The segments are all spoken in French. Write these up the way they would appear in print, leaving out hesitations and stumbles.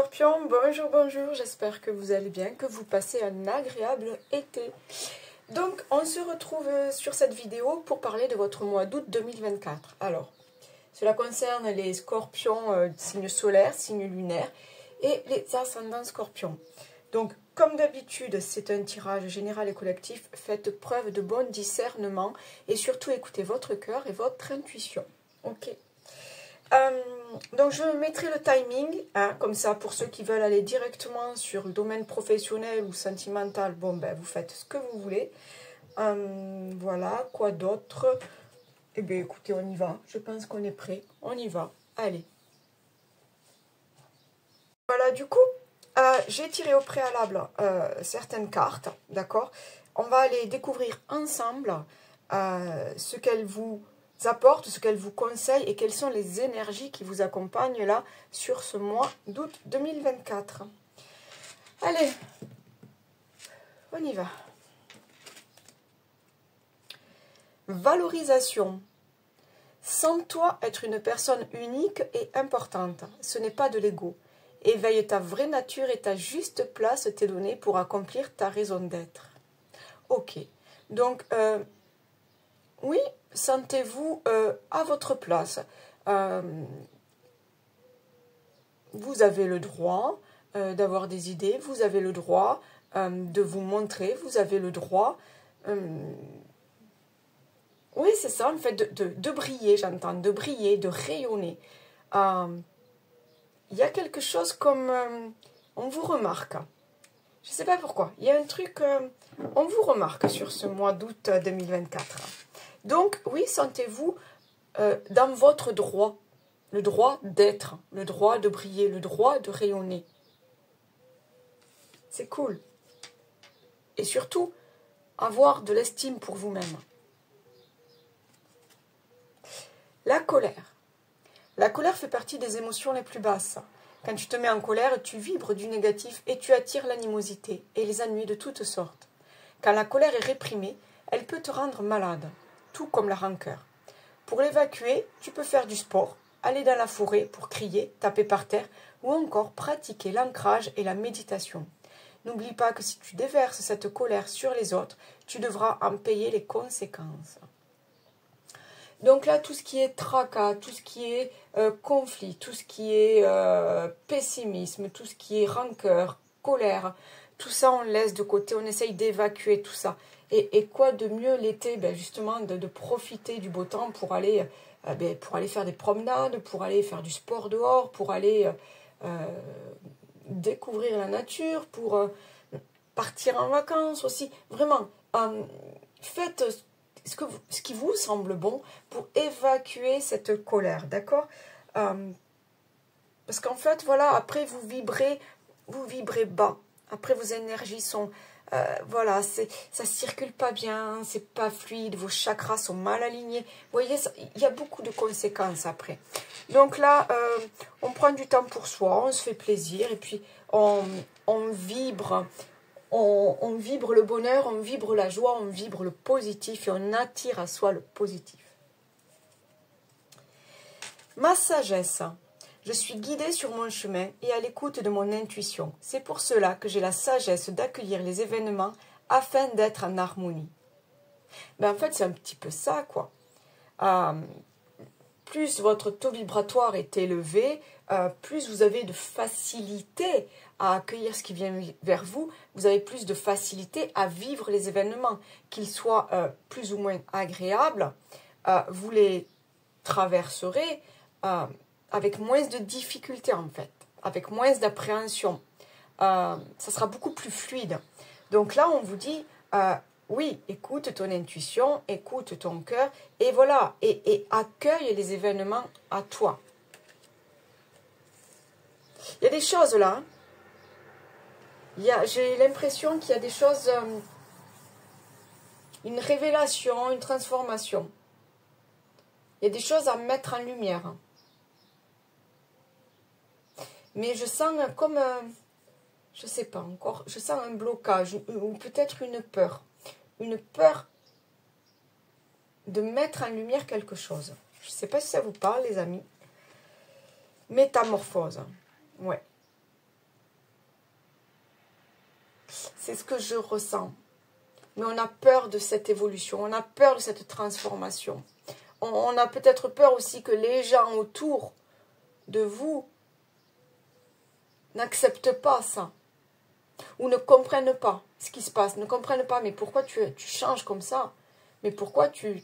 Scorpions, bonjour, bonjour, j'espère que vous allez bien, que vous passez un agréable été. Donc, on se retrouve sur cette vidéo pour parler de votre mois d'août 2024. Alors, cela concerne les Scorpions, signes solaires, signes lunaires et les ascendants Scorpions. Donc, comme d'habitude, c'est un tirage général et collectif. Faites preuve de bon discernement et surtout écoutez votre cœur et votre intuition. Ok. Donc je mettrai le timing, hein, comme ça pour ceux qui veulent aller directement sur le domaine professionnel ou sentimental, bon ben vous faites ce que vous voulez. Voilà, quoi d'autre? Eh bien écoutez, on y va, je pense qu'on est prêt, on y va, allez. Voilà, du coup, j'ai tiré au préalable certaines cartes, d'accord? On va aller découvrir ensemble ce qu'elles vous apportent, ce qu'elles vous conseillent et quelles sont les énergies qui vous accompagnent là sur ce mois d'août 2024. Allez, on y va. Valorisation. Sens-toi être une personne unique et importante. Ce n'est pas de l'ego. Éveille ta vraie nature et ta juste place t'est donnée pour accomplir ta raison d'être. Ok, donc oui, sentez-vous à votre place. Vous avez le droit d'avoir des idées, vous avez le droit de vous montrer, vous avez le droit... oui, c'est ça, en fait, de briller, j'entends, de briller, de rayonner. Il y a quelque chose comme... on vous remarque. Je ne sais pas pourquoi. Il y a un truc... on vous remarque sur ce mois d'août 2024. Donc, oui, sentez-vous dans votre droit. Le droit d'être, le droit de briller, le droit de rayonner. C'est cool. Et surtout, avoir de l'estime pour vous-même. La colère. La colère fait partie des émotions les plus basses. Quand tu te mets en colère, tu vibres du négatif et tu attires l'animosité et les ennuis de toutes sortes. Quand la colère est réprimée, elle peut te rendre malade, tout comme la rancœur. Pour l'évacuer, tu peux faire du sport, aller dans la forêt pour crier, taper par terre ou encore pratiquer l'ancrage et la méditation. N'oublie pas que si tu déverses cette colère sur les autres, tu devras en payer les conséquences. Donc là, tout ce qui est tracas, tout ce qui est conflit, tout ce qui est pessimisme, tout ce qui est rancœur, colère, tout ça on laisse de côté, on essaye d'évacuer tout ça. Et quoi de mieux l'été, ben justement de profiter du beau temps pour aller faire des promenades, pour aller faire du sport dehors, pour aller découvrir la nature, pour partir en vacances aussi. Vraiment, faites ce qui vous semble bon pour évacuer cette colère, d'accord? Parce qu'en fait, voilà, après vous vibrez bas. Après vos énergies sont, voilà, ça circule pas bien, c'est pas fluide, vos chakras sont mal alignés. Vous voyez, il y a beaucoup de conséquences après. Donc là, on prend du temps pour soi, on se fait plaisir et puis on vibre. On vibre le bonheur, on vibre la joie, on vibre le positif et on attire à soi le positif. Ma sagesse. Je suis guidée sur mon chemin et à l'écoute de mon intuition. C'est pour cela que j'ai la sagesse d'accueillir les événements afin d'être en harmonie. Ben en fait, c'est un petit peu ça, quoi. Plus votre taux vibratoire est élevé, plus vous avez de facilité à accueillir ce qui vient vers vous, vous avez plus de facilité à vivre les événements, qu'ils soient plus ou moins agréables, vous les traverserez avec moins de difficultés en fait, avec moins d'appréhension. Ça sera beaucoup plus fluide. Donc là, on vous dit, oui, écoute ton intuition, écoute ton cœur, et voilà, et accueille les événements à toi. Il y a des choses là, j'ai l'impression qu'il y a des choses, une révélation, une transformation. Il y a des choses à mettre en lumière. Mais je sens comme, je ne sais pas encore, je sens un blocage ou peut-être une peur. Une peur de mettre en lumière quelque chose. Je ne sais pas si ça vous parle, les amis. Métamorphose. Ouais. C'est ce que je ressens. Mais on a peur de cette évolution, on a peur de cette transformation. On a peut-être peur aussi que les gens autour de vous n'acceptent pas ça. Ou ne comprennent pas ce qui se passe, ne comprennent pas, mais pourquoi tu changes comme ça? Mais pourquoi tu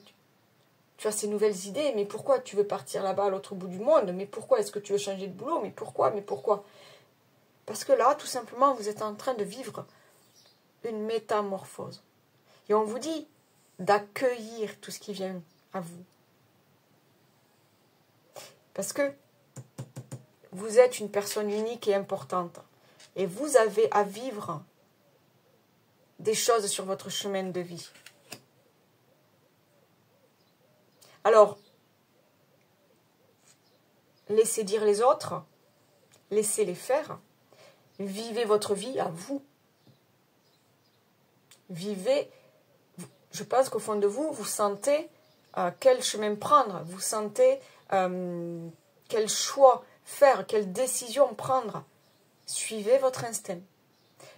as ces nouvelles idées? Mais pourquoi tu veux partir là-bas à l'autre bout du monde? Mais pourquoi est-ce que tu veux changer de boulot? Mais pourquoi? Mais pourquoi? Parce que là, tout simplement, vous êtes en train de vivre une métamorphose. Et on vous dit d'accueillir tout ce qui vient à vous. Parce que vous êtes une personne unique et importante. Et vous avez à vivre des choses sur votre chemin de vie. Alors, laissez dire les autres, laissez-les faire, vivez votre vie à vous. Vivez, je pense qu'au fond de vous, vous sentez quel chemin prendre, vous sentez quel choix faire, quelle décision prendre. Suivez votre instinct.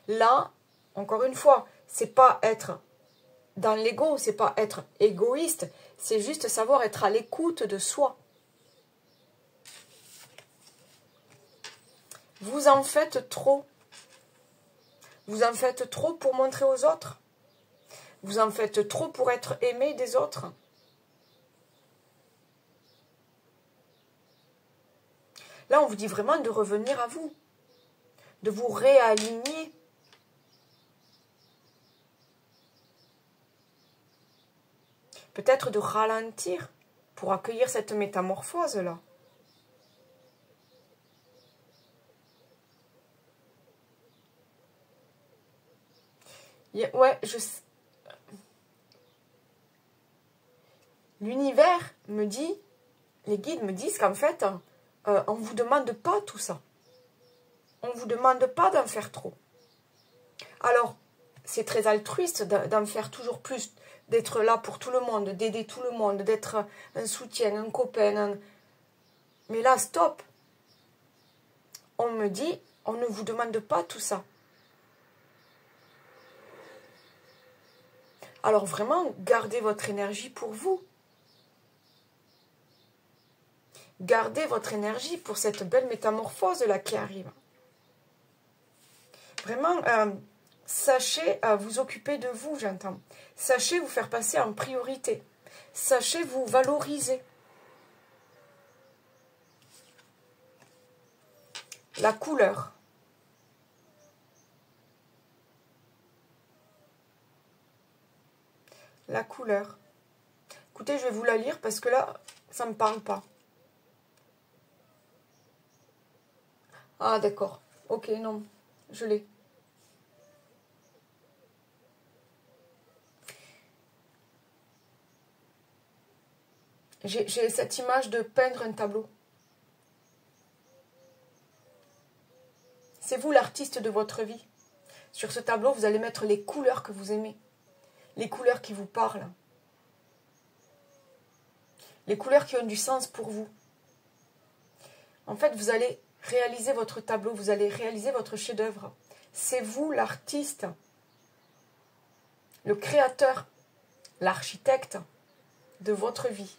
Là, encore une fois, c'est pas être dans l'ego, c'est pas être égoïste, c'est juste savoir être à l'écoute de soi. Vous en faites trop. Vous en faites trop pour montrer aux autres. Vous en faites trop pour être aimé des autres. Là, on vous dit vraiment de revenir à vous, de vous réaligner. Peut-être de ralentir pour accueillir cette métamorphose-là. Ouais, l'univers me dit, les guides me disent qu'en fait, on ne vous demande pas tout ça. On ne vous demande pas d'en faire trop. Alors, c'est très altruiste d'en faire toujours plus, d'être là pour tout le monde, d'aider tout le monde, d'être un soutien, un copain. Mais là, stop. On me dit, on ne vous demande pas tout ça. Alors vraiment, gardez votre énergie pour vous. Gardez votre énergie pour cette belle métamorphose là qui arrive. Vraiment, sachez vous occuper de vous, j'entends. Sachez vous faire passer en priorité. Sachez vous valoriser. La couleur. La couleur. Écoutez, je vais vous la lire parce que là, ça ne me parle pas. Ah, d'accord. Ok, non, je l'ai. J'ai cette image de peindre un tableau. C'est vous l'artiste de votre vie. Sur ce tableau, vous allez mettre les couleurs que vous aimez. Les couleurs qui vous parlent. Les couleurs qui ont du sens pour vous. En fait, vous allez réaliser votre tableau, vous allez réaliser votre chef-d'œuvre. C'est vous l'artiste, le créateur, l'architecte de votre vie.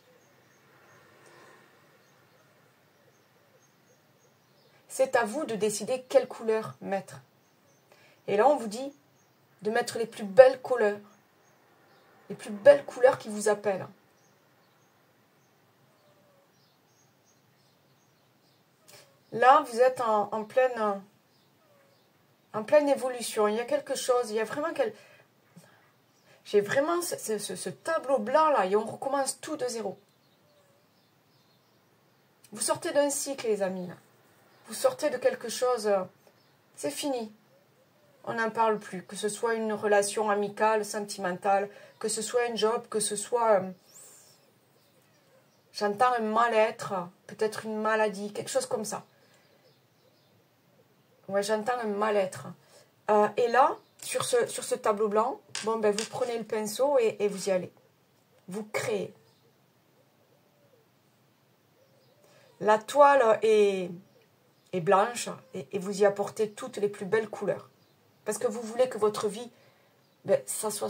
C'est à vous de décider quelle couleur mettre. Et là, on vous dit de mettre les plus belles couleurs qui vous appellent. Là, vous êtes en pleine évolution. Il y a quelque chose, il y a vraiment j'ai vraiment ce tableau blanc là et on recommence tout de zéro. Vous sortez d'un cycle, les amis. Vous sortez de quelque chose, c'est fini. On n'en parle plus. Que ce soit une relation amicale, sentimentale, que ce soit un job, que ce soit... j'entends un mal-être, peut-être une maladie, quelque chose comme ça. Ouais, j'entends un mal-être. Et là, sur ce tableau blanc, bon, ben, vous prenez le pinceau et vous y allez. Vous créez. La toile est blanche et vous y apportez toutes les plus belles couleurs. Parce que vous voulez que votre vie, ben, ça soit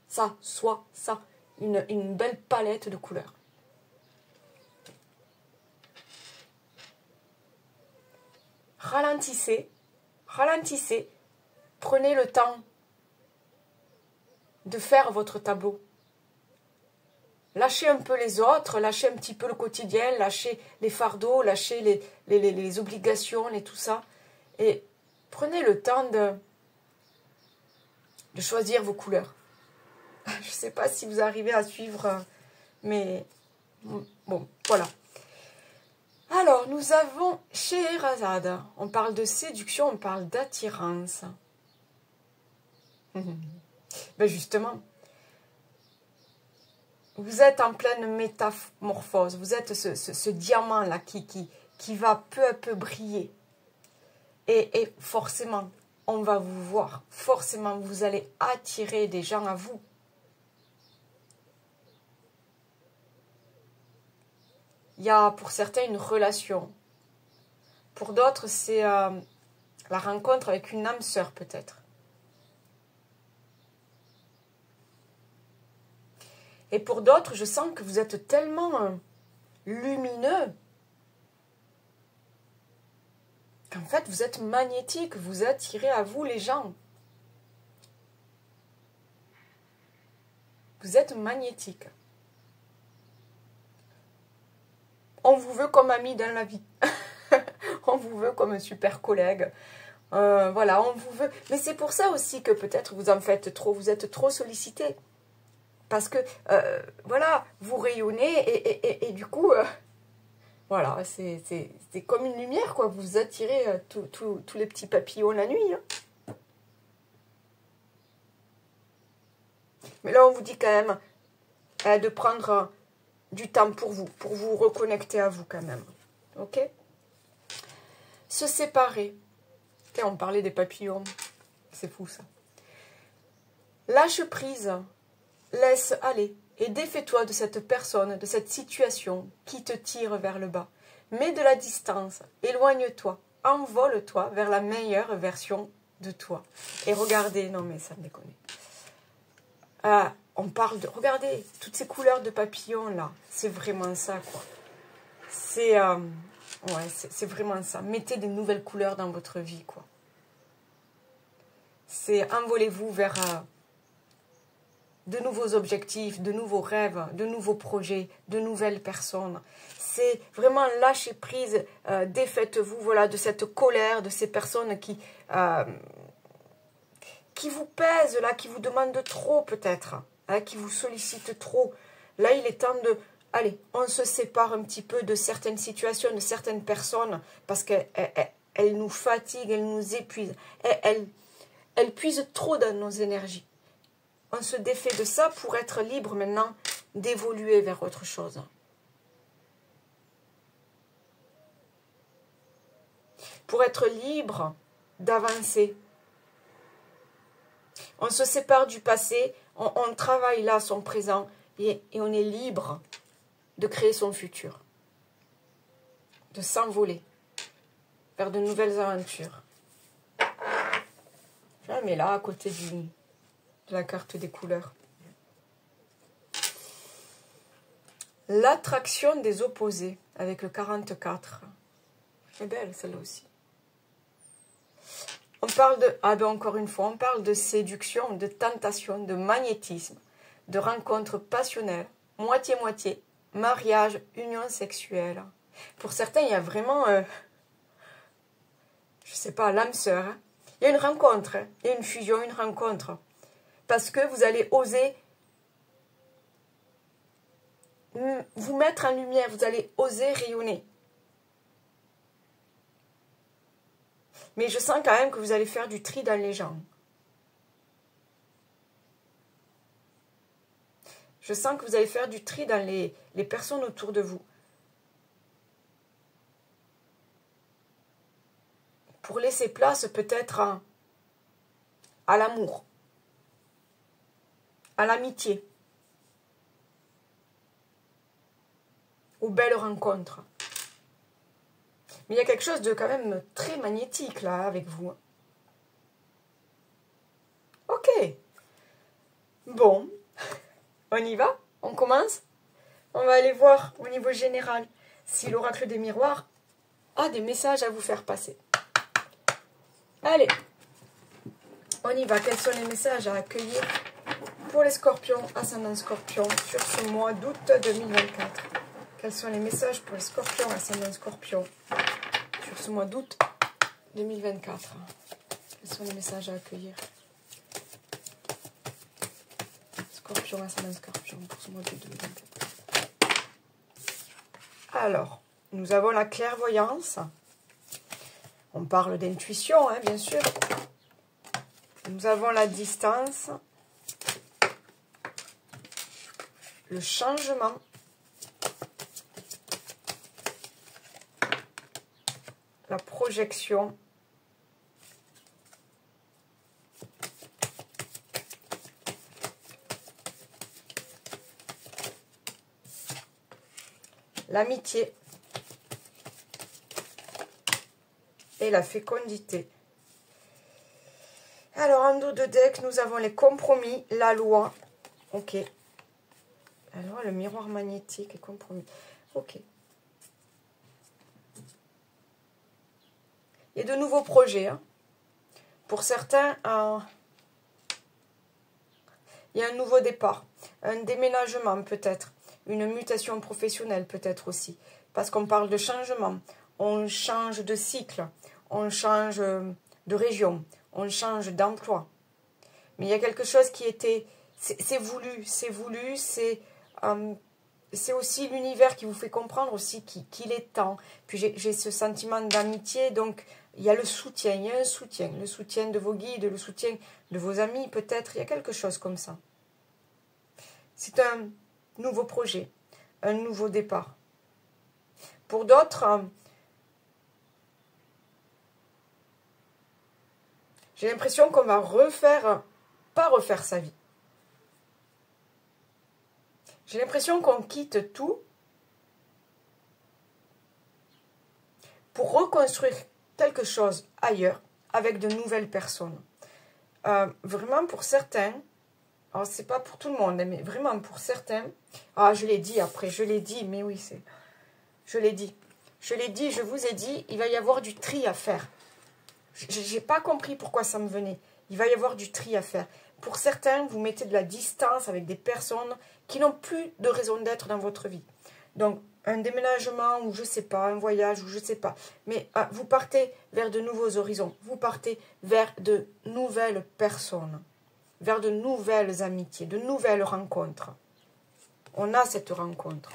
ça, une belle palette de couleurs. Ralentissez, prenez le temps de faire votre tableau. Lâchez un peu les autres, lâchez un petit peu le quotidien, lâchez les fardeaux, lâchez les obligations, tout ça. Et prenez le temps de choisir vos couleurs. Je ne sais pas si vous arrivez à suivre, mais bon, voilà. Alors, nous avons Scheherazade. On parle de séduction, on parle d'attirance. Ben justement, vous êtes en pleine métamorphose. Vous êtes ce diamant-là qui va peu à peu briller. Et forcément, on va vous voir. Forcément, vous allez attirer des gens à vous. Il y a pour certains une relation. Pour d'autres, c'est la rencontre avec une âme sœur peut-être. Et pour d'autres, je sens que vous êtes tellement lumineux qu'en fait, vous êtes magnétique, vous attirez à vous les gens. Vous êtes magnétique. On vous veut comme ami dans la vie. On vous veut comme un super collègue. Voilà, on vous veut. Mais c'est pour ça aussi que peut-être vous en faites trop, vous êtes trop sollicité. Parce que, voilà, vous rayonnez et du coup, voilà, c'est comme une lumière, quoi. Vous attirez tous les petits papillons la nuit. Hein. Mais là, on vous dit quand même de prendre du temps pour vous reconnecter à vous quand même. Ok? Se séparer. On parlait des papillons. C'est fou, ça. Lâche prise. Laisse aller et défais-toi de cette personne, de cette situation qui te tire vers le bas. Mets de la distance, éloigne-toi, envole-toi vers la meilleure version de toi. Et regardez, non mais ça me déconne. On parle de... Regardez, toutes ces couleurs de papillons là, c'est vraiment ça quoi. C'est ouais, c'est vraiment ça. Mettez des nouvelles couleurs dans votre vie quoi. C'est envolez-vous vers... de nouveaux objectifs, de nouveaux rêves, de nouveaux projets, de nouvelles personnes. C'est vraiment lâcher prise, défaites-vous voilà, de cette colère, de ces personnes qui vous pèsent, là, qui vous demandent trop peut-être, hein, qui vous sollicitent trop. Là, il est temps de... Allez, on se sépare un petit peu de certaines situations, de certaines personnes, parce qu'elles nous fatiguent, elles nous épuisent. Elles puisent trop dans nos énergies. On se défait de ça pour être libre maintenant d'évoluer vers autre chose. Pour être libre d'avancer. On se sépare du passé, on travaille là son présent et on est libre de créer son futur. De s'envoler vers de nouvelles aventures. Je la mets là à côté de la carte des couleurs. L'attraction des opposés avec le 44. C'est belle celle-là aussi. On parle de, encore une fois, on parle de séduction, de tentation, de magnétisme, de rencontres passionnelles, moitié-moitié, mariage, union sexuelle. Pour certains, il y a vraiment, je sais pas, l'âme sœur. Hein. Il y a une rencontre, hein. Il y a une fusion, une rencontre. Parce que vous allez oser vous mettre en lumière, vous allez oser rayonner. Mais je sens quand même que vous allez faire du tri dans les gens. Je sens que vous allez faire du tri dans les personnes autour de vous. Pour laisser place peut-être à l'amour, à l'amitié, aux belles rencontres. Mais il y a quelque chose de quand même très magnétique là avec vous. Ok. Bon, on y va? On commence? On va aller voir au niveau général si l'oracle des miroirs a des messages à vous faire passer. Allez, on y va. Quels sont les messages à accueillir pour les scorpions, ascendant scorpion, sur ce mois d'août 2024? Quels sont les messages pour les scorpions, ascendant scorpion, sur ce mois d'août 2024? Quels sont les messages à accueillir? Scorpion, ascendant scorpion, pour ce mois d'août 2024. Alors, nous avons la clairvoyance. On parle d'intuition, hein, bien sûr. Nous avons la distance. Le changement. La projection. L'amitié. Et la fécondité. Alors, en dos de deck, nous avons les compromis, la loi. Ok. La loi, le miroir magnétique et compromis. Ok. Il y a de nouveaux projets. Hein. Pour certains, il y a un nouveau départ. Un déménagement peut-être. Une mutation professionnelle peut-être aussi. Parce qu'on parle de changement. On change de cycle. On change de région. On change d'emploi. Mais il y a quelque chose qui était... C'est voulu. C'est voulu. C'est aussi l'univers qui vous fait comprendre aussi qu'il est temps. Puis j'ai ce sentiment d'amitié. Donc, il y a le soutien. Il y a un soutien. Le soutien de vos guides. Le soutien de vos amis peut-être. Il y a quelque chose comme ça. C'est un nouveau projet. Un nouveau départ. Pour d'autres... j'ai l'impression qu'on va pas refaire sa vie. J'ai l'impression qu'on quitte tout pour reconstruire quelque chose ailleurs avec de nouvelles personnes. Vraiment pour certains, alors c'est pas pour tout le monde, mais vraiment pour certains, je l'ai dit après, je l'ai dit, mais oui, je l'ai dit, je vous ai dit, il va y avoir du tri à faire. J'ai pas compris pourquoi ça me venait. Il va y avoir du tri à faire. Pour certains, vous mettez de la distance avec des personnes qui n'ont plus de raison d'être dans votre vie. Donc, un déménagement ou je sais pas, un voyage ou je sais pas. Mais vous partez vers de nouveaux horizons. Vous partez vers de nouvelles personnes. Vers de nouvelles amitiés, de nouvelles rencontres. On a cette rencontre.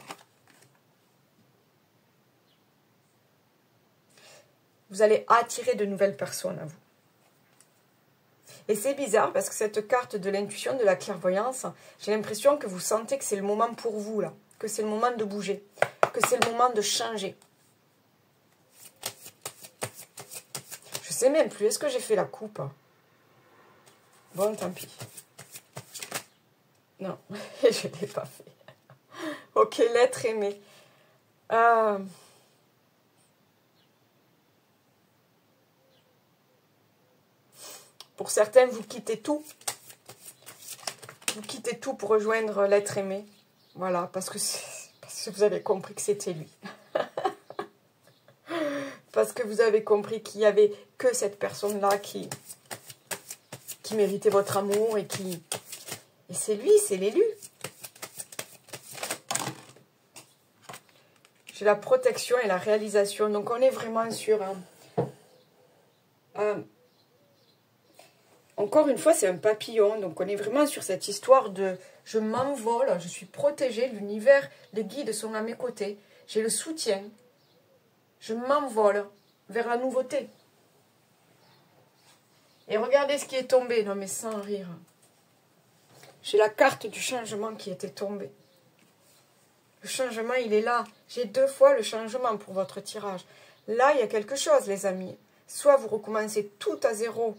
Vous allez attirer de nouvelles personnes à vous. Et c'est bizarre parce que cette carte de l'intuition, de la clairvoyance, j'ai l'impression que vous sentez que c'est le moment pour vous, là. Que c'est le moment de bouger. Que c'est le moment de changer. Je sais même plus. Est-ce que j'ai fait la coupe? Bon, tant pis. Non, je ne l'ai pas fait. Ok, l'être aimé. Pour certains, vous quittez tout. Vous quittez tout pour rejoindre l'être aimé. Voilà, parce que vous avez compris que c'était lui. Parce que vous avez compris qu'il n'y avait que cette personne-là qui méritait votre amour et qui... Et c'est lui, c'est l'élu. J'ai la protection et la réalisation. Donc on est vraiment sur encore une fois, c'est un papillon. Donc on est vraiment sur cette histoire de je m'envole, je suis protégée, l'univers, les guides sont à mes côtés. J'ai le soutien. Je m'envole vers la nouveauté. Et regardez ce qui est tombé. Non mais sans rire. J'ai la carte du changement qui était tombée. Le changement, il est là. J'ai 2 fois le changement pour votre tirage. Là, il y a quelque chose, les amis. Soit vous recommencez tout à zéro,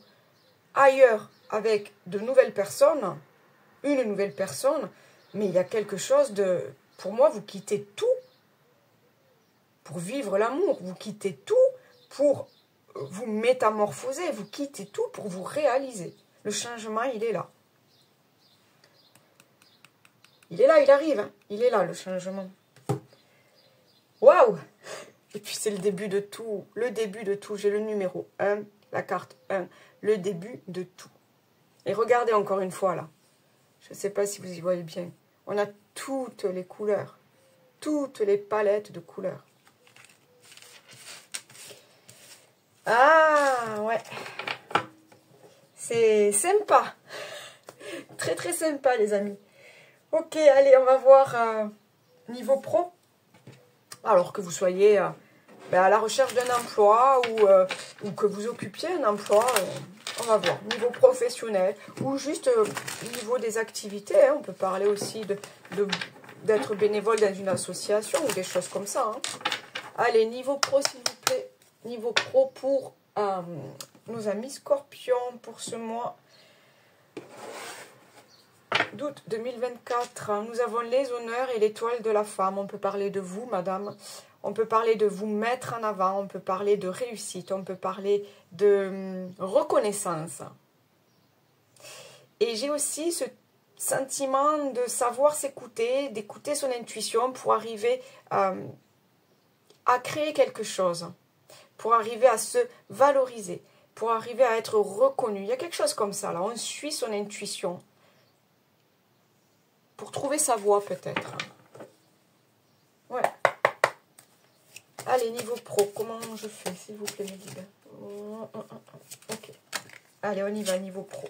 ailleurs, avec de nouvelles personnes, une nouvelle personne, mais il y a quelque chose de... Pour moi, vous quittez tout pour vivre l'amour. Vous quittez tout pour vous métamorphoser. Vous quittez tout pour vous réaliser. Le changement, il est là. Il est là, il arrive. Hein. Il est là, le changement. Waouh! Et puis, c'est le début de tout. Le début de tout. J'ai le numéro 1, la carte 1. Le début de tout. Et regardez encore une fois, là. Je ne sais pas si vous y voyez bien. On a toutes les couleurs. Toutes les palettes de couleurs. Ah, ouais. C'est sympa. Très, très sympa, les amis. Ok, allez, on va voir niveau pro. Alors que vous soyez à la recherche d'un emploi ou que vous occupiez un emploi, on va voir. Niveau professionnel ou juste niveau des activités. Hein, on peut parler aussi d'être bénévole dans une association ou des choses comme ça. Hein. Allez, niveau pro, s'il vous plaît. Niveau pro pour nos amis scorpions pour ce mois d'août 2024. Nous avons les honneurs et l'étoile de la femme. On peut parler de vous, madame. On peut parler de vous mettre en avant. On peut parler de réussite. On peut parler de reconnaissance. Et j'ai aussi ce sentiment de savoir s'écouter, d'écouter son intuition pour arriver à créer quelque chose. Pour arriver à se valoriser. Pour arriver à être reconnu. Il y a quelque chose comme ça, là. On suit son intuition. Pour trouver sa voie, peut-être. Ouais. Allez, niveau pro, comment je fais, s'il vous plaît, mes guides? Ok. Allez, on y va, niveau pro.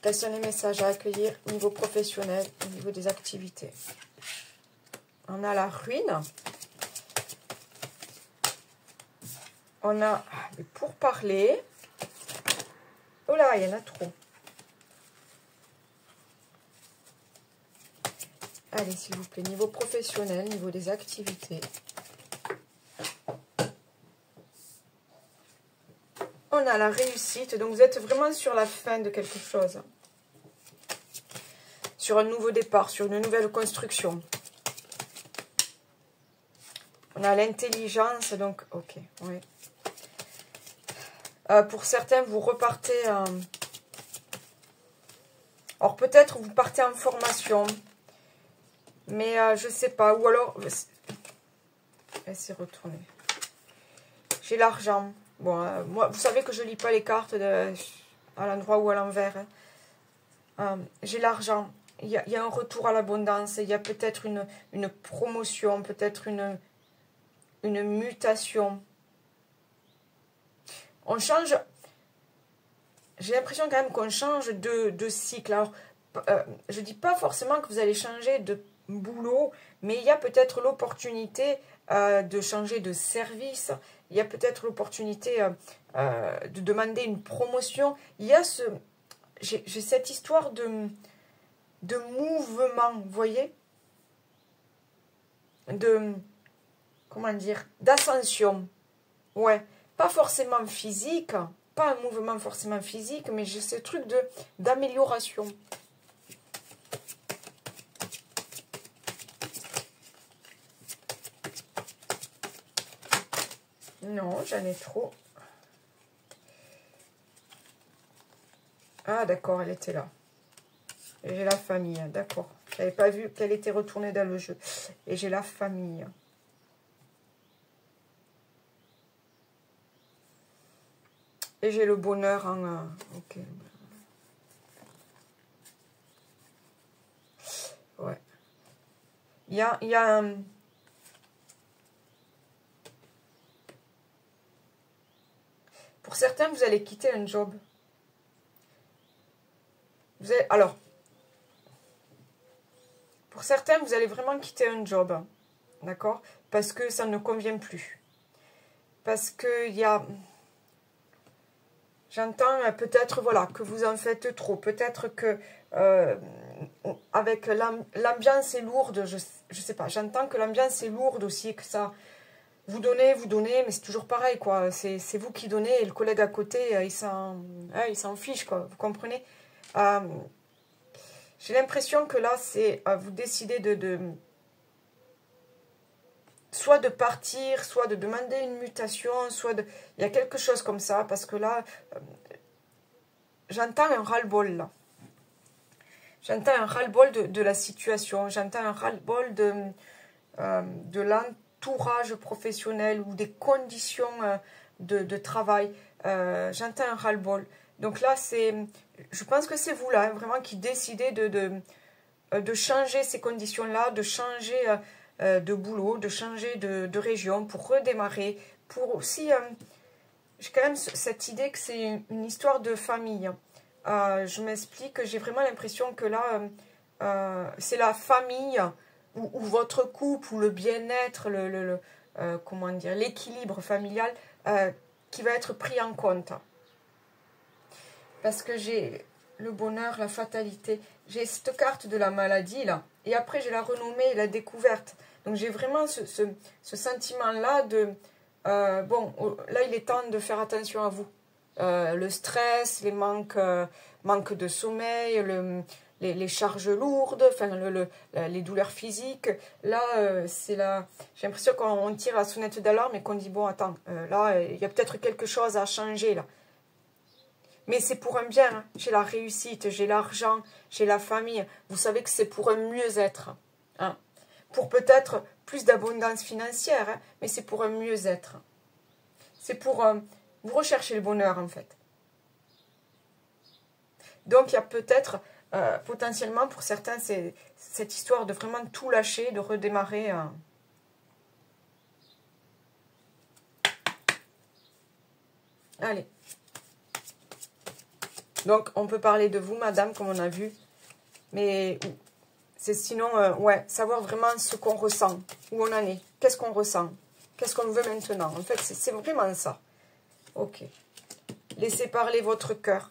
Quels sont les messages à accueillir niveau professionnel, au niveau des activités? On a la ruine. On a les pourparlers. Oh là, il y en a trop. Allez, s'il vous plaît, niveau professionnel, niveau des activités. On a la réussite, donc vous êtes vraiment sur la fin de quelque chose. Sur un nouveau départ, sur une nouvelle construction. On a l'intelligence, donc, ok, oui. Pour certains, vous repartez... alors, peut-être vous partez en formation... Mais je sais pas. Ou alors... Elle s'est retournée. J'ai l'argent. Bon, moi, vous savez que je lis pas les cartes à l'endroit ou à l'envers. Hein. J'ai l'argent. Il y a un retour à l'abondance. Il y a peut-être une promotion. Peut-être une mutation. On change... J'ai l'impression quand même qu'on change de cycle. Alors, je dis pas forcément que vous allez changer de boulot, mais il y a peut-être l'opportunité de changer de service, il y a peut-être l'opportunité de demander une promotion. Il y a j'ai cette histoire de mouvement, vous voyez, comment dire, d'ascension. Ouais, pas forcément physique, pas un mouvement forcément physique, mais j'ai ce truc d'amélioration. Non, j'en ai trop. Ah, d'accord, elle était là. Et j'ai la famille, d'accord. Je n'avais pas vu qu'elle était retournée dans le jeu. Et j'ai la famille. Et j'ai le bonheur en... ok. Ouais. Il y a un... Pour certains, vous allez quitter un job. Alors, pour certains, vous allez vraiment quitter un job. D'accord? Parce que ça ne convient plus. Parce qu'il y a... J'entends peut-être, voilà, que vous en faites trop. Peut-être que avec l'ambiance est lourde. Je sais pas. J'entends que l'ambiance est lourde aussi. Que ça... Vous donnez, mais c'est toujours pareil, quoi. C'est vous qui donnez et le collègue à côté, il s'en fiche, quoi. Vous comprenez? J'ai l'impression que là, c'est vous décidez soit de partir, soit de demander une mutation, soit de... Il y a quelque chose comme ça, parce que là, j'entends un ras-le-bol là. J'entends un ras-le-bol de la situation. J'entends un ras-le-bol de l'entourage professionnel ou des conditions de travail. J'entends un ras-le-bol. Donc là, je pense que c'est vous là, hein, vraiment, qui décidez de changer ces conditions-là, de changer de boulot, de changer de région pour redémarrer. Pour aussi, j'ai quand même cette idée que c'est une histoire de famille. Je m'explique, j'ai vraiment l'impression que là, c'est la famille ou votre couple ou le bien-être, comment dire, l'équilibre familial qui va être pris en compte. Parce que j'ai le bonheur, la fatalité. J'ai cette carte de la maladie, là. Et après, j'ai la renommée, la découverte. Donc, j'ai vraiment ce sentiment-là de... bon, là, il est temps de faire attention à vous. Le stress, les manques de sommeil, les charges lourdes, enfin, les douleurs physiques. Là, j'ai l'impression qu'on tire la sonnette d'alarme et qu'on dit, bon, attends, là, il y a peut-être quelque chose à changer, là. Mais c'est pour un bien, hein. J'ai la réussite, j'ai l'argent, j'ai la famille. Vous savez que c'est pour un mieux-être. Hein. Pour peut-être plus d'abondance financière, hein, mais c'est pour un mieux-être. C'est pour... vous recherchez le bonheur, en fait. Donc, il y a peut-être, potentiellement, pour certains, cette histoire de vraiment tout lâcher, de redémarrer. Allez. Donc, on peut parler de vous, madame, comme on a vu. Mais c'est sinon, ouais, savoir vraiment ce qu'on ressent, où on en est, qu'est-ce qu'on ressent, qu'est-ce qu'on veut maintenant. En fait, c'est vraiment ça. Ok. Laissez parler votre cœur.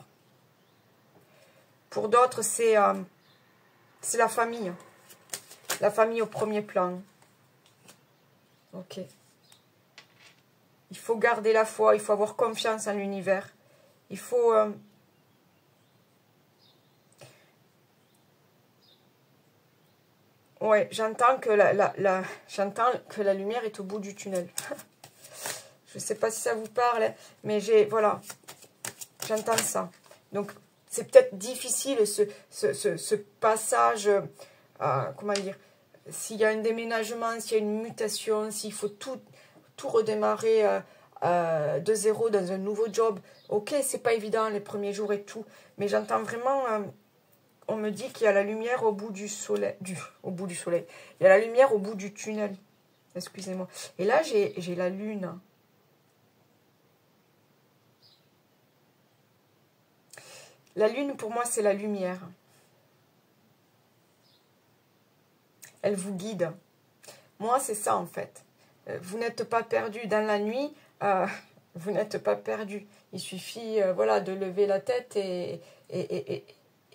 Pour d'autres, c'est la famille. La famille au premier plan. Ok. Il faut garder la foi, il faut avoir confiance en l'univers. Il faut... ouais, j'entends que la lumière est au bout du tunnel. Je ne sais pas si ça vous parle, mais voilà, j'entends ça. Donc, c'est peut-être difficile ce passage, comment dire, s'il y a un déménagement, s'il y a une mutation, s'il faut tout redémarrer de zéro dans un nouveau job. Ok, c'est pas évident les premiers jours et tout, mais j'entends vraiment... on me dit qu'il y a la lumière au bout du soleil. Au bout du soleil. Il y a la lumière au bout du tunnel. Excusez-moi. Et là, j'ai la lune. La lune, pour moi, c'est la lumière. Elle vous guide. Moi, c'est ça, en fait. Vous n'êtes pas perdu dans la nuit. Vous n'êtes pas perdu. Il suffit, voilà, de lever la tête et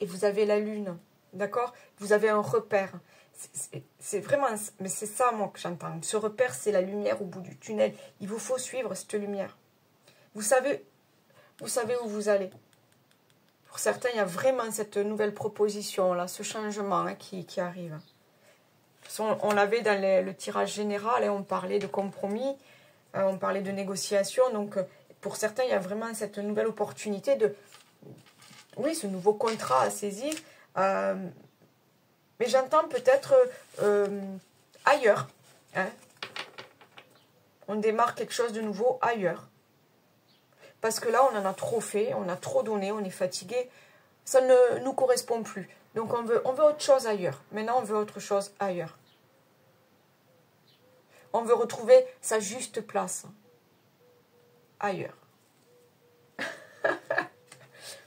vous avez la lune. D'accord? Vous avez un repère. C'est vraiment... Mais c'est ça, moi, que j'entends. Ce repère, c'est la lumière au bout du tunnel. Il vous faut suivre cette lumière. Vous savez où vous allez. Pour certains, il y a vraiment cette nouvelle proposition-là, ce changement hein, qui arrive. De toute façon, on l'avait dans le tirage général, hein, on parlait de compromis, on parlait de négociation. Donc, pour certains, il y a vraiment cette nouvelle opportunité de... Oui, ce nouveau contrat à saisir. Mais j'entends peut-être ailleurs. Hein. On démarre quelque chose de nouveau ailleurs. Parce que là, on en a trop fait, on a trop donné, on est fatigué. Ça ne nous correspond plus. Donc, on veut autre chose ailleurs. Maintenant, on veut autre chose ailleurs. On veut retrouver sa juste place ailleurs.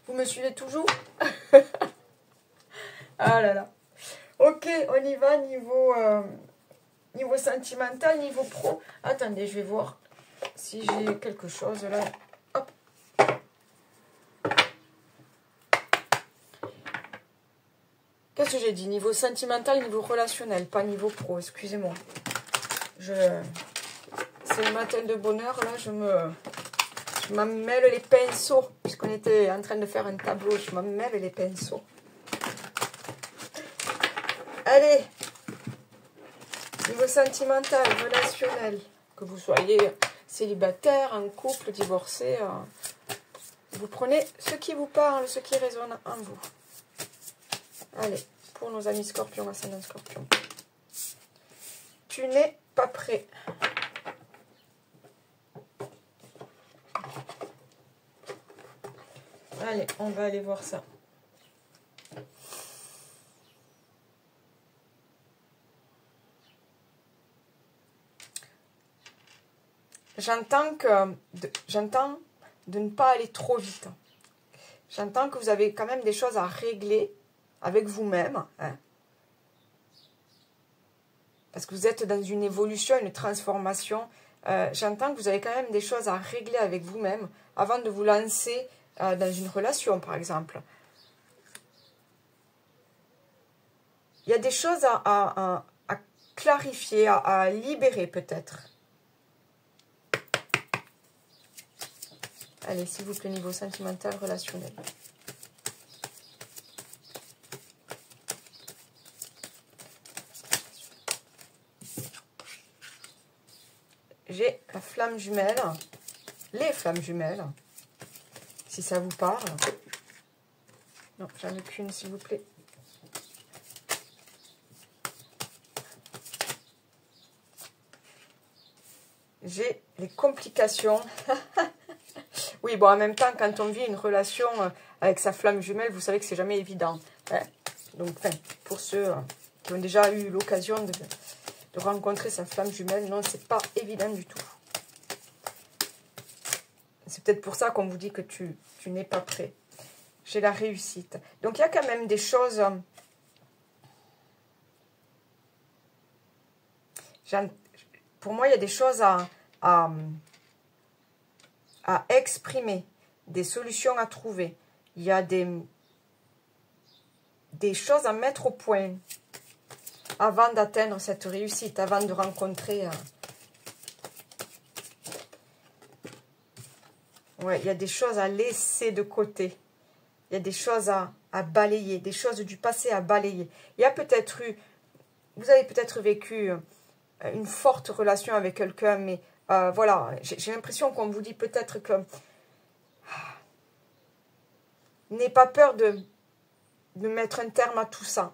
Vous me suivez toujours? Ah là là. Ok, on y va niveau sentimental, niveau pro. Attendez, je vais voir si j'ai quelque chose là. Hop. Qu'est-ce que j'ai dit? Niveau sentimental, niveau relationnel, pas niveau pro, excusez-moi. C'est le matin de bonheur, là, je m'emmêle les pinceaux, puisqu'on était en train de faire un tableau, je m'emmêle les pinceaux. Allez, niveau sentimental, relationnel, que vous soyez célibataire, en couple, divorcé, Vous prenez ce qui vous parle, ce qui résonne en vous. Allez, pour nos amis scorpions, ascendant scorpion. Tu n'es pas prêt. Allez, on va aller voir ça. J'entends de ne pas aller trop vite. J'entends que vous avez quand même des choses à régler avec vous-même. Hein, parce que vous êtes dans une évolution, une transformation. J'entends que vous avez quand même des choses à régler avec vous-même avant de vous lancer dans une relation, par exemple. Il y a des choses à clarifier, à libérer peut-être. Allez, s'il vous plaît, niveau sentimental, relationnel. J'ai la flamme jumelle, les flammes jumelles, si ça vous parle. Non, j'en ai qu'une, s'il vous plaît. J'ai les complications. Oui, bon, en même temps, quand on vit une relation avec sa flamme jumelle, vous savez que c'est jamais évident. Hein. Donc, enfin, pour ceux qui ont déjà eu l'occasion de rencontrer sa flamme jumelle, non, c'est pas évident du tout. C'est peut-être pour ça qu'on vous dit que tu n'es pas prêt. J'ai la réussite. Donc, il y a quand même des choses... pour moi, il y a des choses à exprimer, des solutions à trouver. Il y a des choses à mettre au point avant d'atteindre cette réussite, avant de rencontrer... Ouais, il y a des choses à laisser de côté. Il y a des choses à balayer, des choses du passé à balayer. Il y a peut-être eu... Vous avez peut-être vécu une forte relation avec quelqu'un, mais voilà, j'ai l'impression qu'on vous dit peut-être que... N'ayez pas peur de mettre un terme à tout ça.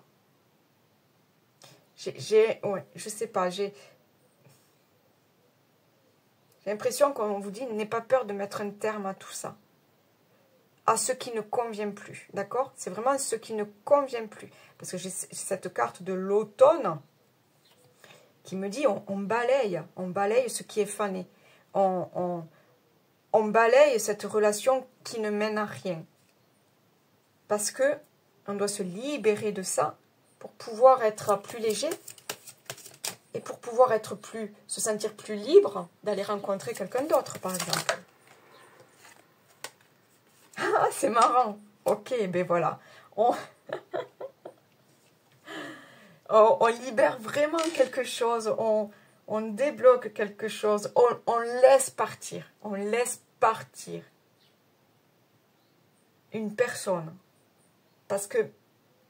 Ouais, je sais pas, j'ai l'impression qu'on vous dit, n'ayez pas peur de mettre un terme à tout ça. À ce qui ne convient plus, d'accord? C'est vraiment ce qui ne convient plus. Parce que j'ai cette carte de l'automne qui me dit, on balaye ce qui est fané. On balaye cette relation qui ne mène à rien. Parce que on doit se libérer de ça pour pouvoir être plus léger et pour pouvoir se sentir plus libre d'aller rencontrer quelqu'un d'autre, par exemple. Ah, c'est marrant. Ok, ben voilà. On libère vraiment quelque chose. On débloque quelque chose. On laisse partir. On laisse partir une personne. Parce que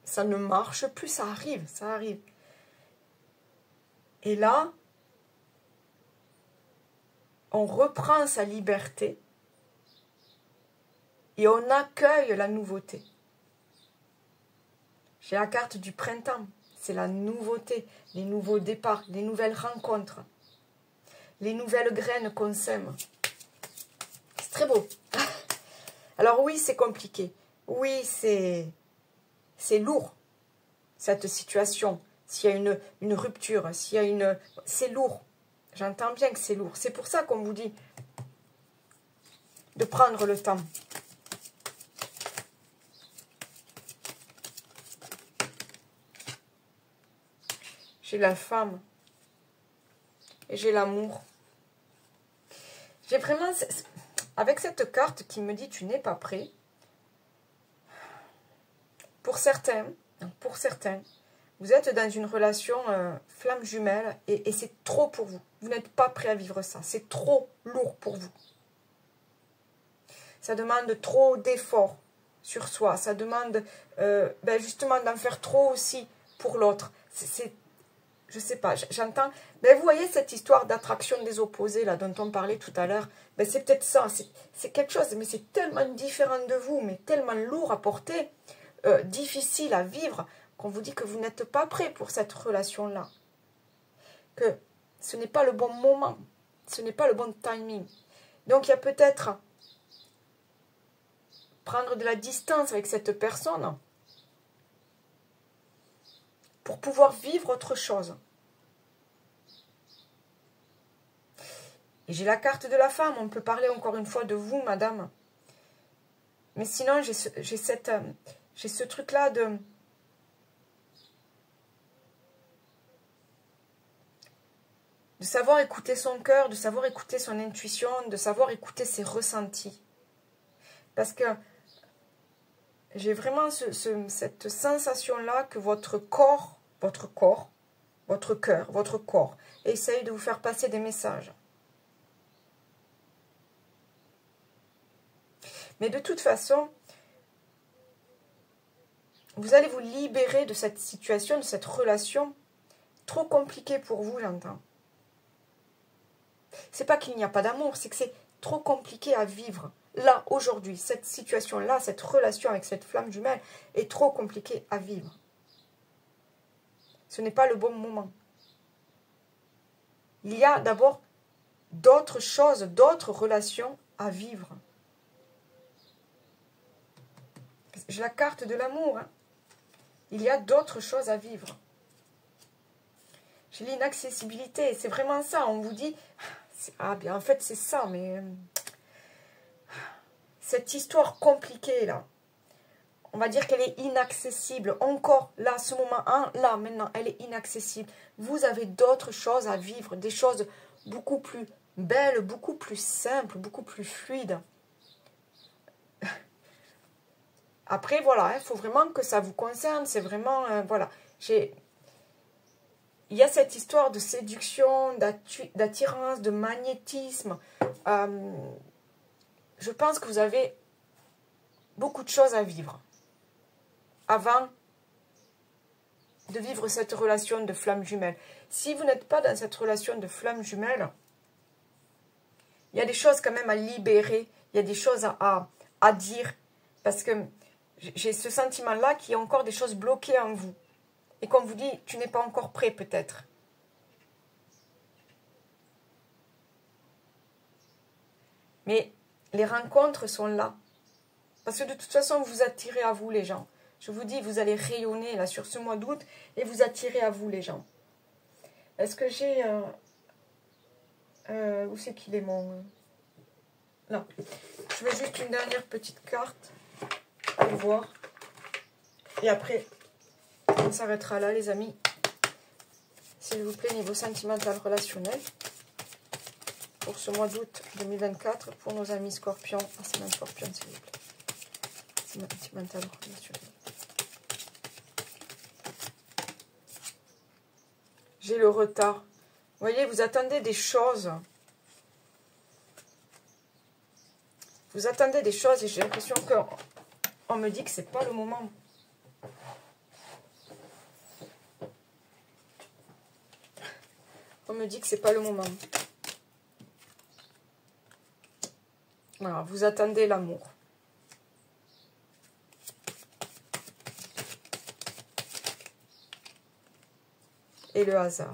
ça ne marche plus, ça arrive, ça arrive. Et là, on reprend sa liberté et on accueille la nouveauté. J'ai la carte du printemps, c'est la nouveauté, les nouveaux départs, les nouvelles rencontres, les nouvelles graines qu'on sème. C'est très beau. Alors oui, c'est compliqué. Oui, c'est lourd, cette situation. S'il y a une rupture, s'il y a une... C'est lourd. J'entends bien que c'est lourd. C'est pour ça qu'on vous dit de prendre le temps. J'ai la femme. Et j'ai l'amour. J'ai vraiment... Avec cette carte qui me dit tu n'es pas prêt. Pour certains, vous êtes dans une relation flamme jumelle et c'est trop pour vous. Vous n'êtes pas prêt à vivre ça. C'est trop lourd pour vous. Ça demande trop d'efforts sur soi. Ça demande justement d'en faire trop aussi pour l'autre. je sais pas, j'entends, ben vous voyez cette histoire d'attraction des opposés, là, dont on parlait tout à l'heure, ben c'est peut-être ça, c'est quelque chose, mais c'est tellement différent de vous, mais tellement lourd à porter, difficile à vivre, qu'on vous dit que vous n'êtes pas prêt pour cette relation-là, que ce n'est pas le bon moment, ce n'est pas le bon timing. Donc il y a peut-être prendre de la distance avec cette personne pour pouvoir vivre autre chose. Et j'ai la carte de la femme, on peut parler encore une fois de vous, madame. Mais sinon, j'ai ce truc-là de savoir écouter son cœur, de savoir écouter son intuition, de savoir écouter ses ressentis. Parce que j'ai vraiment cette sensation-là que votre cœur essaye de vous faire passer des messages. Mais de toute façon, vous allez vous libérer de cette situation, de cette relation trop compliquée pour vous, j'entends. C'est pas qu'il n'y a pas d'amour, c'est que c'est trop compliqué à vivre. Là, aujourd'hui, cette situation-là, cette relation avec cette flamme jumelle est trop compliquée à vivre. Ce n'est pas le bon moment. Il y a d'abord d'autres choses, d'autres relations à vivre. J'ai la carte de l'amour. Hein. Il y a d'autres choses à vivre. J'ai l'inaccessibilité. C'est vraiment ça. On vous dit... Ah bien, en fait, c'est ça, mais... cette histoire compliquée, là, on va dire qu'elle est inaccessible. Encore, là, ce moment, hein, là, maintenant, elle est inaccessible. Vous avez d'autres choses à vivre, des choses beaucoup plus belles, beaucoup plus simples, beaucoup plus fluides. Après, voilà, il faut vraiment que ça vous concerne. C'est vraiment, voilà. Il y a cette histoire de séduction, d'attirance, de magnétisme. Je pense que vous avez beaucoup de choses à vivre avant de vivre cette relation de flamme jumelle. Si vous n'êtes pas dans cette relation de flamme jumelle, il y a des choses quand même à libérer, il y a des choses à dire, parce que j'ai ce sentiment-là qu'il y a encore des choses bloquées en vous. Et qu'on vous dit, tu n'es pas encore prêt peut-être. Mais les rencontres sont là. Parce que de toute façon, vous attirez à vous les gens. Je vous dis, vous allez rayonner là sur ce mois d'août et vous attirez à vous les gens. Est-ce que j'ai... où c'est qu'il est mon... Non. Je veux juste une dernière petite carte pour voir. Et après, on s'arrêtera là, les amis. S'il vous plaît, niveau sentimental relationnel. Pour ce mois d'août 2024, pour nos amis scorpions. Ascendant scorpion, s'il vous plaît. Sentimental relationnel. J'ai le retard. Vous voyez, vous attendez des choses. Vous attendez des choses et j'ai l'impression qu'on me dit que c'est pas le moment. On me dit que c'est pas le moment. Voilà, vous attendez l'amour. Et le hasard.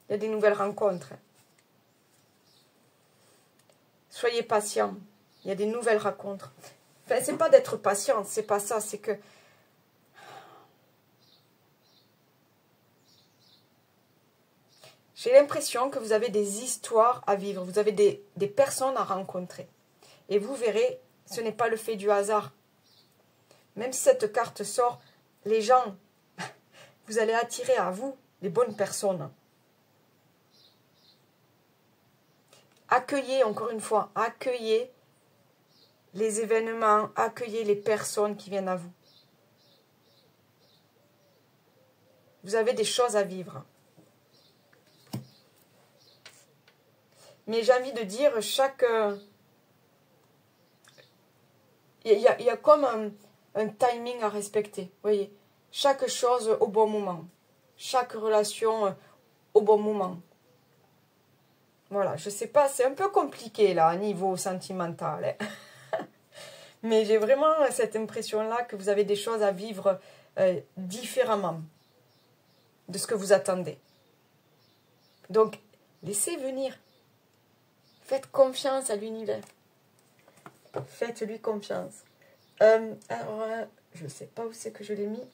Il y a des nouvelles rencontres. Soyez patient. Il y a des nouvelles rencontres. Enfin, c'est pas d'être patient, c'est pas ça, c'est que... J'ai l'impression que vous avez des histoires à vivre, vous avez des personnes à rencontrer. Et vous verrez, ce n'est pas le fait du hasard. Même si cette carte sort, les gens, vous allez attirer à vous les bonnes personnes. Accueillez, encore une fois, accueillez les événements, accueillez les personnes qui viennent à vous. Vous avez des choses à vivre. Mais j'ai envie de dire, chaque... Il y a comme un timing à respecter, vous voyez. Chaque chose au bon moment. chaque relation au bon moment. Voilà, je sais pas, c'est un peu compliqué là, à niveau sentimental. Hein. Mais j'ai vraiment cette impression-là que vous avez des choses à vivre différemment de ce que vous attendez. Donc, laissez venir. Faites confiance à l'univers. Faites-lui confiance. Alors, je ne sais pas où c'est que je l'ai mis.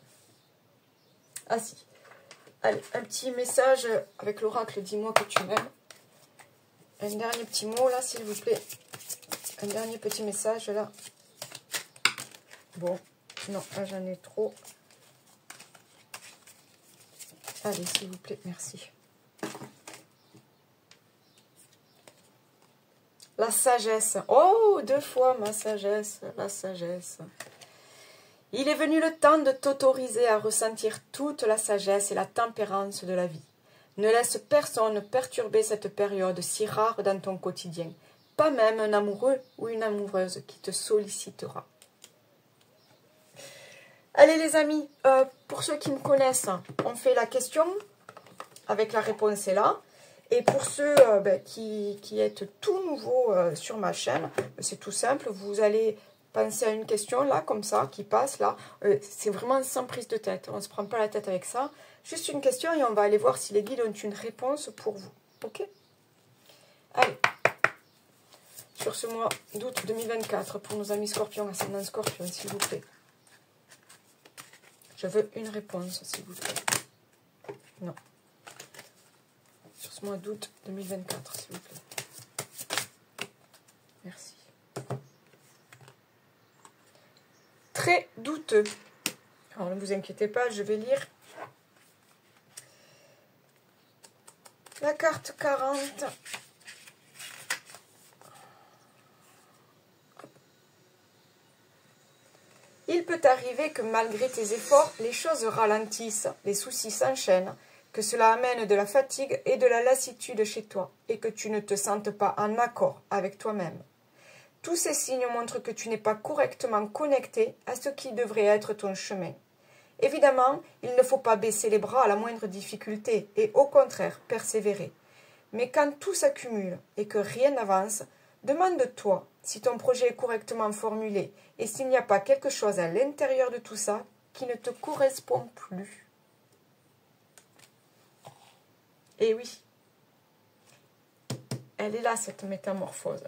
Ah si. Allez, un petit message avec l'oracle, dis-moi que tu m'aimes. Un dernier petit mot là, s'il vous plaît. Un dernier petit message là. Bon, non, là j'en ai trop. Allez, s'il vous plaît, merci. La sagesse. Oh, 2 fois ma sagesse, la sagesse. Il est venu le temps de t'autoriser à ressentir toute la sagesse et la tempérance de la vie. Ne laisse personne perturber cette période si rare dans ton quotidien, pas même un amoureux ou une amoureuse qui te sollicitera. Allez les amis, pour ceux qui me connaissent, on fait la question, avec la réponse est là. Et pour ceux qui êtes tout nouveau sur ma chaîne, c'est tout simple, vous allez penser à une question là, comme ça, qui passe là. C'est vraiment sans prise de tête, on ne se prend pas la tête avec ça. Juste une question et on va aller voir si les guides ont une réponse pour vous. Ok? Allez. Sur ce mois d'août 2024, pour nos amis scorpions, ascendant scorpion, s'il vous plaît. Je veux une réponse, s'il vous plaît. Non. Sur ce mois d'août 2024, s'il vous plaît. Merci. Très douteux. Alors, ne vous inquiétez pas, je vais lire la carte 40. Il peut arriver que malgré tes efforts, les choses ralentissent, les soucis s'enchaînent, que cela amène de la fatigue et de la lassitude chez toi, et que tu ne te sentes pas en accord avec toi-même. Tous ces signes montrent que tu n'es pas correctement connecté à ce qui devrait être ton chemin. Évidemment, il ne faut pas baisser les bras à la moindre difficulté, et au contraire, persévérer. Mais quand tout s'accumule et que rien n'avance, demande-toi si ton projet est correctement formulé et s'il n'y a pas quelque chose à l'intérieur de tout ça qui ne te correspond plus. Et oui, elle est là, cette métamorphose.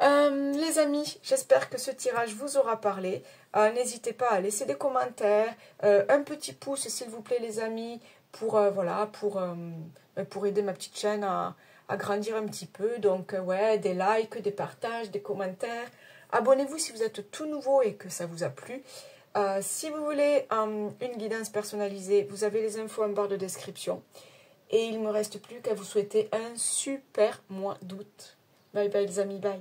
Les amis, j'espère que ce tirage vous aura parlé. N'hésitez pas à laisser des commentaires, un petit pouce s'il vous plaît les amis, pour aider ma petite chaîne à grandir un petit peu. Donc ouais, des likes, des partages, des commentaires. Abonnez-vous si vous êtes tout nouveau et que ça vous a plu. Si vous voulez une guidance personnalisée, vous avez les infos en barre de description. Et il ne me reste plus qu'à vous souhaiter un super mois d'août. Bye bye les amis, bye.